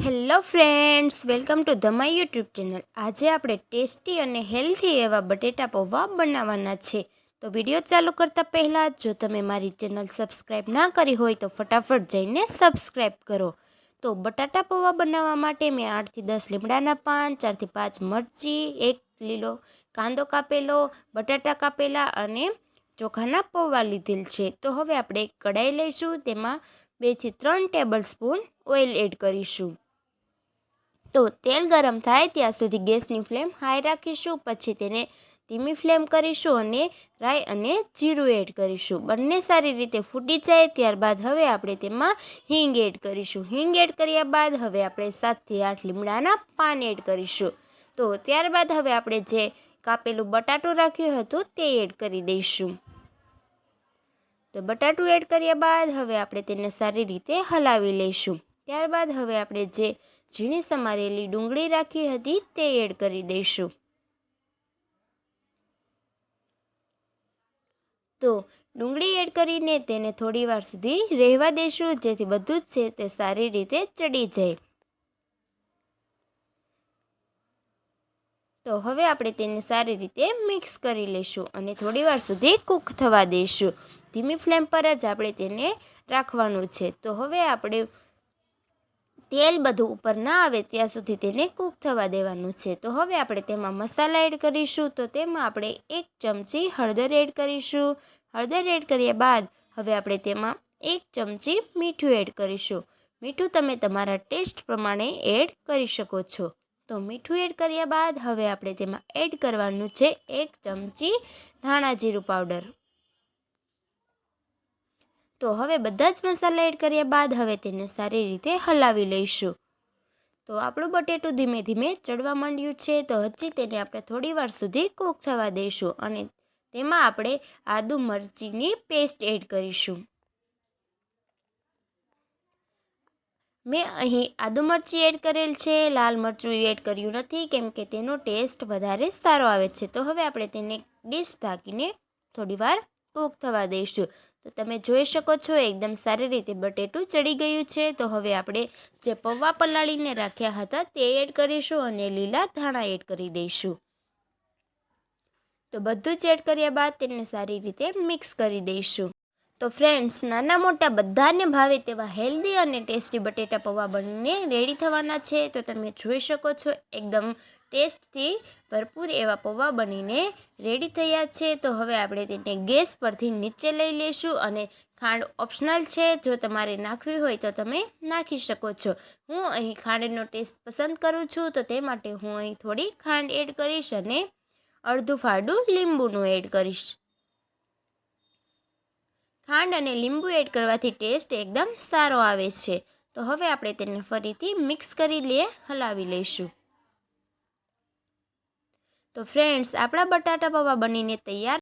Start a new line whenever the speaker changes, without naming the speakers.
Hello friends, welcome to the my YouTube channel. આજે આપણે tasty અને હેલ્ધી એવા બટેટા પૌવા બનાવવાના છે। તો વિડીયો ચાલુ કરતાં પહેલાં જો તમે મારી ચેનલ સબસ્ક્રાઈબ ના કરી હોય તો ફટાફટ જઈને સબસ્ક્રાઈબ કરો। તો બટાટા પૌવા બનાવવા માટે મેં 8 થી 10 લીમડાના પાન, 4 થી 5 મરચી, 1 લીલો કાંદો કાપેલો, બટાટા કાપેલા અને ચોખાના પૌવા લીધેલ છે। તો હવે આપણે એક કઢાઈ લઈશું, તેમાં 2 થી 3 ટેબલ સ્પૂન ઓઇલ એડ કરીશું। તો તેલ ગરમ થાય ત્યાં સુધી ગેસની ફ્લેમ હાઈ રાખીશું। પછી તેને ધીમી ફ્લેમ કરીશું અને રાઈ અને જીરું એડ કરીશું। બંને સારી રીતે ફૂટી જાય ત્યારબાદ હવે આપણે તેમાં હિંગ એડ કરીશું। હિંગ એડ કર્યા બાદ હવે આપણે 7 થી 8 લીમડાના પાન એડ કરીશું। તો ત્યારબાદ હવે આપણે જે કાપેલું બટાટું રાખ્યું હતું તે એડ કરી દઈશું। તો બટાટું એડ કર્યા બાદ હવે આપણે તેને સારી રીતે હલાવી લઈશું। ત્યારબાદ હવે આપણે જે ઝીણી સમારેલી ડુંગળી રાખી હતી તે એડ કરી દઈશું। તો ડુંગળી એડ કરીને તેને થોડી વાર સુધી રહેવા દઈશું, જેથી બધું જ છે તે સારી રીતે ચડી જાય। તો હવે આપણે તેને સારી રીતે મિક્સ કરી લઈશું અને થોડી વાર સુધી કૂક થવા દઈશું। ધીમી ફ્લેમ પર જ આપણે તેને રાખવાનું છે। તો હવે આપણે તેલ બધું ઉપર ના આવે ત્યાં સુધી તેને કૂક થવા દેવાનું છે। તો હવે આપણે તેમાં મસાલા એડ કરીશું। તો તેમાં આપણે 1 ચમચી હળદર એડ કરીશું। હળદર એડ કર્યા બાદ હવે આપણે તેમાં 1 ચમચી મીઠું એડ કરીશું। મીઠું તમે તમારા ટેસ્ટ પ્રમાણે એડ કરી શકો છો। તો મીઠું એડ કર્યા બાદ હવે આપણે તેમાં એડ કરવાનું છે 1 ચમચી ધાણા જીરું પાવડર। તો હવે બધા જ મસાલા એડ કર્યા બાદ હવે તેને સારી રીતે હલાવી લઈશું। તો આપણું બટેટું ધીમે ધીમે ચડવા માંડ્યું છે। તો હજી તેને આપણે થોડી વાર સુધી કૂક થવા દઈશું અને તેમાં આપણે આદુ મરચીની પેસ્ટ એડ કરીશું। મેં અહીં આદુ મરચી એડ કરેલ છે, લાલ મરચું એડ કર્યું નથી કેમ કે તેનો ટેસ્ટ વધારે સારો આવે છે। તો હવે આપણે તેને ડીશ ઢાંકીને થોડીવાર કૂક થવા દઈશું। તો તમે જોઈ શકો છો એકદમ સારી રીતે બટેટું ચડી ગયું છે। તો હવે આપણે જે પૌવા પલાળીને રાખ્યા હતા તે એડ કરીશું અને લીલા ધાણા એડ કરી દઈશું। તો બધું જ એડ કર્યા બાદ તેને સારી રીતે મિક્સ કરી દઈશું। તો ફ્રેન્ડ્સ, નાના મોટા બધાને ભાવે તેવા હેલ્ધી અને ટેસ્ટી બટેટા પૌવા બનીને રેડી થવાના છે। તો તમે જોઈ શકો છો એકદમ ટેસ્ટથી ભરપૂર એવા પૌવા બનીને રેડી થયા છે। તો હવે આપણે તેને ગેસ પરથી નીચે લઈ લઈશું અને ખાંડ ઓપ્શનલ છે, જો તમારે નાખવી હોય તો તમે નાખી શકો છો। હું અહીં ખાંડનો ટેસ્ટ પસંદ કરું છું, તો તે માટે હું અહીં થોડી ખાંડ એડ કરીશ અને અડધું ફાડું લીંબુનું એડ કરીશ। ખાંડ અને લીંબુ એડ કરવાથી ટેસ્ટ એકદમ સારો આવે છે। તો હવે આપણે તેને ફરીથી મિક્સ કરી હલાવી લઈશું। તો ફ્રેન્ડ્સ, આપણા બટાટા પૌવા બનીને તૈયાર